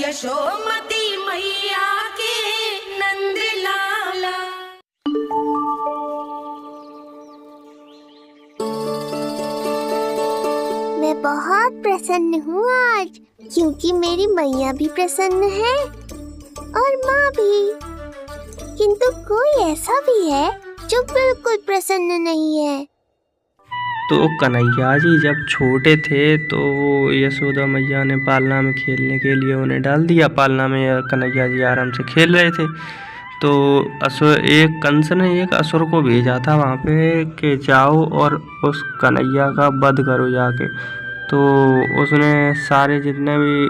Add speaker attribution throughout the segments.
Speaker 1: यशोमती मैया के नंद लाला।
Speaker 2: मैं बहुत प्रसन्न हूँ आज, क्योंकि मेरी मैया भी प्रसन्न है और माँ भी। किंतु कोई ऐसा भी है जो बिल्कुल प्रसन्न नहीं है।
Speaker 3: तो कन्हैया जी जब छोटे थे तो यशोदा मैया ने पालना में खेलने के लिए उन्हें डाल दिया। पालना में कन्हैया जी आराम से खेल रहे थे, तो एक कंस ने एक असुर को भेजा था वहाँ पे कि जाओ और उस कन्हैया का वध करो जाके। तो उसने सारे जितने भी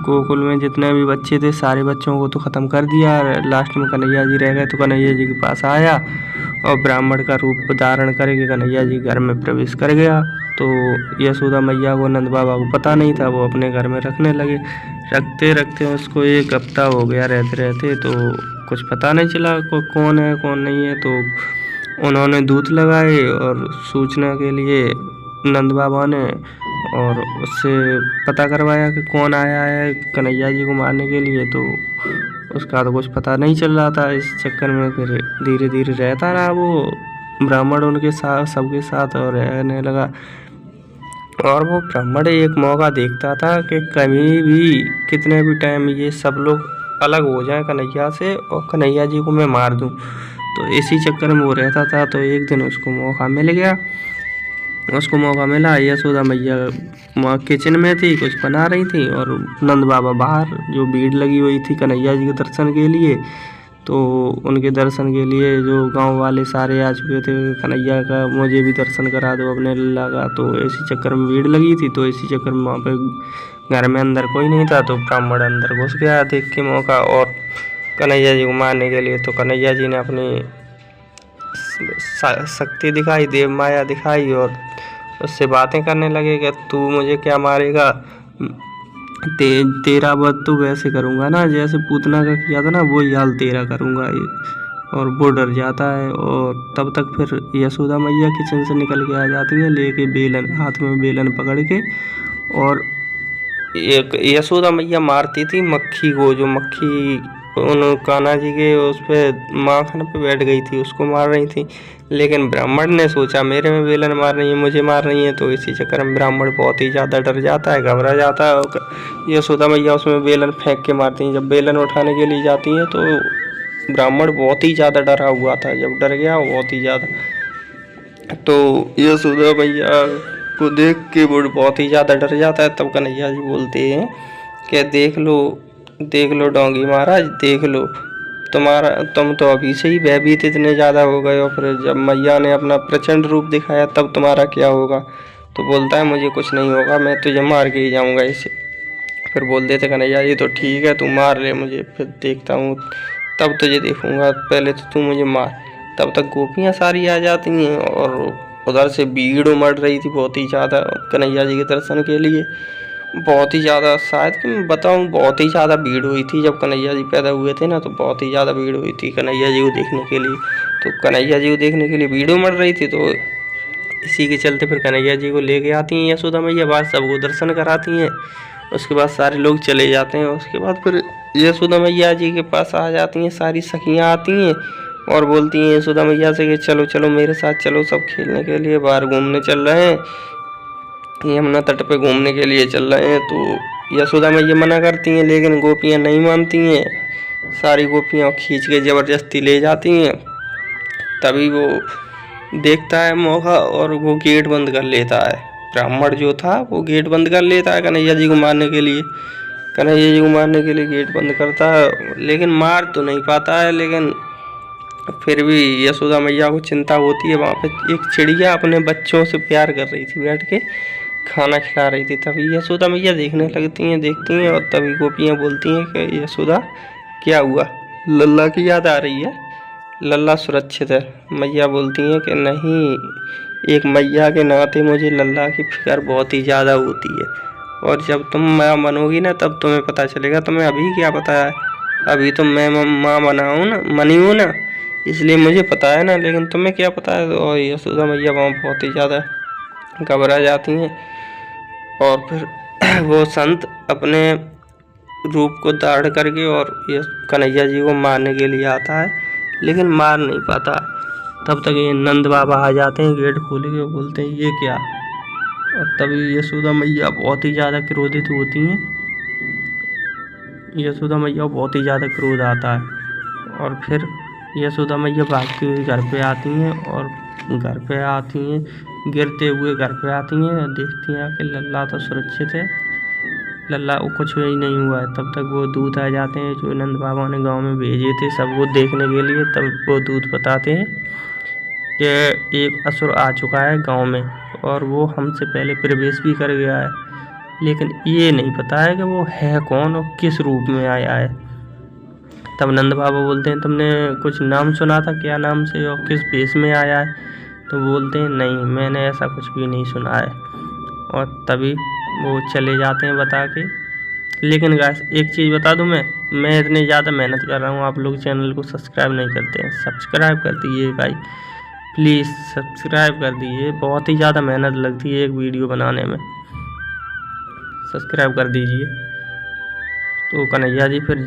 Speaker 3: गोकुल में जितने भी बच्चे थे सारे बच्चों को तो ख़त्म कर दिया। लास्ट में कन्हैया जी रह गए। तो कन्हैया जी के पास आया और ब्राह्मण का रूप धारण करके कन्हैया जी घर में प्रवेश कर गया। तो यशोदा मैया को नंद बाबा को पता नहीं था, वो अपने घर में रखने लगे। रखते रखते उसको एक हफ्ता हो गया रहते रहते, तो कुछ पता नहीं चला कौन है कौन नहीं है। तो उन्होंने दूत लगाए और सूचना के लिए नंद बाबा ने और उससे पता करवाया कि कौन आया है कन्हैया जी को मारने के लिए। तो उसका तो कुछ पता नहीं चल रहा था। इस चक्कर में फिर धीरे धीरे रहता रहा वो ब्राह्मण उनके साथ सबके साथ और रहने लगा। और वो ब्राह्मण एक मौका देखता था कि कभी भी कितने भी टाइम ये सब लोग अलग हो जाएं कन्हैया से और कन्हैया जी को मैं मार दूं। तो इसी चक्कर में वो रहता था। तो एक दिन उसको मौका मिल गया। उसको मौका मिला, यशोदा मैया वहाँ किचन में थी, कुछ बना रही थी और नंद बाबा बाहर जो भीड़ लगी हुई थी कन्हैया जी के दर्शन के लिए। तो उनके दर्शन के लिए जो गांव वाले सारे आ चुके थे कन्हैया का मुझे भी दर्शन करा दो अपने लल्ला का। तो इसी चक्कर में भीड़ लगी थी। तो इसी चक्कर में वहाँ पे घर में अंदर कोई नहीं था। तो ब्राह्मण अंदर घुस गया देख के मौका और कन्हैया जी को मारने के लिए। तो कन्हैया जी ने अपनी शक्ति दिखाई, देव माया दिखाई और उससे बातें करने लगे कि तू मुझे क्या मारेगा, तेरा वध तो वैसे करूँगा ना जैसे पूतना का किया था ना, वो हाल तेरा करूँगा। और वो डर जाता है। और तब तक फिर यशोदा मैया किचन से निकल के आ जाती है लेके बेलन, हाथ में बेलन पकड़ के। और एक यशोदा मैया मारती थी मक्खी को, जो मक्खी उन कान्हा जी के उस पर माखन पे बैठ गई थी, उसको मार रही थी। लेकिन ब्राह्मण ने सोचा मेरे में बेलन मार रही है, मुझे मार रही है। तो इसी चक्कर में ब्राह्मण बहुत ही ज़्यादा डर जाता है, घबरा जाता है। और यशोदा मैया उसमें बेलन फेंक के मारती हैं। जब बेलन उठाने के लिए जाती हैं तो ब्राह्मण बहुत ही ज़्यादा डरा हुआ था। जब डर गया बहुत ही ज़्यादा, तो यशोदा मैया को देख के वो बहुत ही ज़्यादा डर जाता है। तब कन्हैया जी बोलते हैं कि देख लो डोंगी महाराज, देख लो तुम तो अभी से ही भयभीत इतने ज़्यादा हो गए हो, फिर जब मैया ने अपना प्रचंड रूप दिखाया तब तुम्हारा क्या होगा। तो बोलता है मुझे कुछ नहीं होगा, मैं तुझे मार के ही जाऊँगा इसे। फिर बोल देते कन्हैया जी तो ठीक है, तू मार ले मुझे, फिर देखता हूँ, तब तुझे देखूँगा, पहले तो तू मुझे मार। तब तक गोपियाँ सारी आ जाती हैं और उधर से भीड़ उमड़ रही थी बहुत ही ज़्यादा कन्हैया जी के दर्शन के लिए। बहुत ही ज़्यादा, शायद कि मैं बताऊँ, बहुत ही ज़्यादा भीड़ हुई थी। जब कन्हैया जी पैदा हुए थे ना तो बहुत ही ज़्यादा भीड़ हुई थी कन्हैया जी को देखने के लिए। तो कन्हैया जी को देखने के लिए भीड़ उमड़ रही थी। तो इसी के चलते फिर कन्हैया जी को लेके आती हैं यशोदा मैया, बाद सबको दर्शन कराती हैं। उसके बाद सारे लोग चले जाते हैं। उसके बाद फिर यशोदा मैया जी के पास आ जाती हैं सारी सखियाँ आती हैं और बोलती हैं यशोदा मैया से कि चलो चलो मेरे साथ चलो, सब खेलने के लिए बाहर घूमने चल रहे हैं, यमुना तट पे घूमने के लिए चल रहे हैं। तो यशोदा मैया मना करती हैं लेकिन गोपियाँ नहीं मानती हैं। सारी गोपियाँ खींच के ज़बरदस्ती ले जाती हैं। तभी वो देखता है मौका और वो गेट बंद कर लेता है। ब्राह्मण जो था वो गेट बंद कर लेता है कन्हैया जी को मारने के लिए। कन्हैया जी को मारने के लिए गेट बंद करता है, लेकिन मार तो नहीं पाता है। लेकिन फिर भी यशोदा मैया को चिंता होती है। वहाँ पे एक चिड़िया अपने बच्चों से प्यार कर रही थी, बैठ के खाना खिला रही थी। तभी यशोदा मैया देखने लगती हैं, देखती हैं और तभी गोपियाँ बोलती हैं कि यशोदा क्या हुआ, लल्ला की याद आ रही है, लल्ला सुरक्षित है। मैया बोलती हैं कि नहीं, एक मैया के नाते मुझे लल्ला की फिक्र बहुत ही ज़्यादा होती है और जब तुम माँ बनोगी ना तब तुम्हें पता चलेगा। तुम्हें अभी क्या पता है, अभी तो मैं माँ बनी हूँ ना, इसलिए मुझे पता है ना, लेकिन तुम्हें क्या पता है। और यशोदा मैया वहाँ बहुत ही ज़्यादा घबरा जाती हैं। और फिर वो संत अपने रूप को धारण करके और ये कन्हैया जी को मारने के लिए आता है, लेकिन मार नहीं पाता। तब तक ये नंद बाबा आ जाते हैं, गेट खोल के बोलते हैं ये क्या। और तभी यशोदा मैया बहुत ही ज़्यादा क्रोधित होती हैं। यशोदा मैया बहुत ही ज़्यादा क्रोध आता है और फिर यशोदा मैया भागती हुई घर पे आती हैं और घर पे आती हैं, गिरते हुए घर पे आती हैं और देखती हैं कि लल्ला तो सुरक्षित है, लल्ला को कुछ ही नहीं हुआ है। तब तक वो दूत आ जाते हैं जो नंद बाबा ने गांव में भेजे थे सबको देखने के लिए। तब वो दूत बताते हैं कि एक असुर आ चुका है गांव में और वो हमसे पहले प्रवेश भी कर गया है, लेकिन ये नहीं पता है कि वो है कौन और किस रूप में आया है। तब नंद बाबा बोलते हैं तुमने कुछ नाम सुना था, क्या नाम से और किस भेष में आया है। तो बोलते हैं नहीं, मैंने ऐसा कुछ भी नहीं सुना है। और तभी वो चले जाते हैं बता के। लेकिन गाइस एक चीज़ बता दूं, मैं इतनी ज़्यादा मेहनत कर रहा हूँ, आप लोग चैनल को सब्सक्राइब नहीं करते हैं, सब्सक्राइब कर दीजिए भाई, प्लीज़ सब्सक्राइब कर दीजिए। बहुत ही ज़्यादा मेहनत लगती है एक वीडियो बनाने में, सब्सक्राइब कर दीजिए। तो कन्हैया जी फिर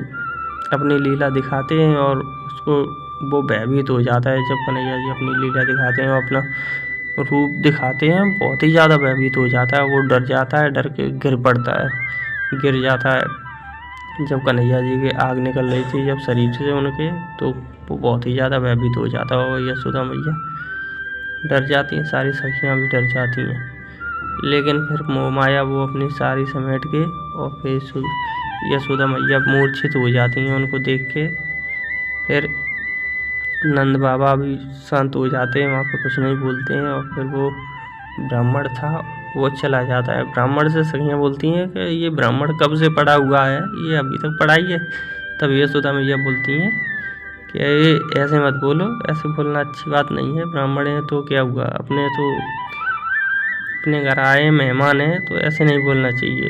Speaker 3: अपनी लीला दिखाते हैं और उसको वो भयभीत हो जाता है। जब कन्हैया जी अपनी लीला दिखाते हैं और अपना रूप दिखाते हैं, बहुत ही ज़्यादा भयभीत हो जाता है, वो डर जाता है, डर के गिर पड़ता है, गिर जाता है। जब कन्हैया जी की आग निकल रही थी जब शरीर से उनके, तो वो बहुत ही ज़्यादा भयभीत हो जाता है और यशोदा मैया डर जाती हैं, सारी सखियाँ भी डर जाती हैं। लेकिन फिर मोह माया वो अपनी सारी समेट के और फिर यशोदा मैया मूर्छित हो जाती हैं उनको देख के। फिर नंद बाबा भी शांत हो जाते हैं, वहाँ पे कुछ नहीं बोलते हैं। और फिर वो ब्राह्मण था वो चला जाता है। ब्राह्मण से सखियाँ बोलती हैं कि ये ब्राह्मण कब से पड़ा हुआ है, ये अभी तक पड़ा ही है। तब यशोदा मैया बोलती हैं कि ये ऐसे मत बोलो, ऐसे बोलना अच्छी बात नहीं है, ब्राह्मण है तो क्या हुआ, अपने घर आए मेहमान हैं तो ऐसे नहीं बोलना चाहिए।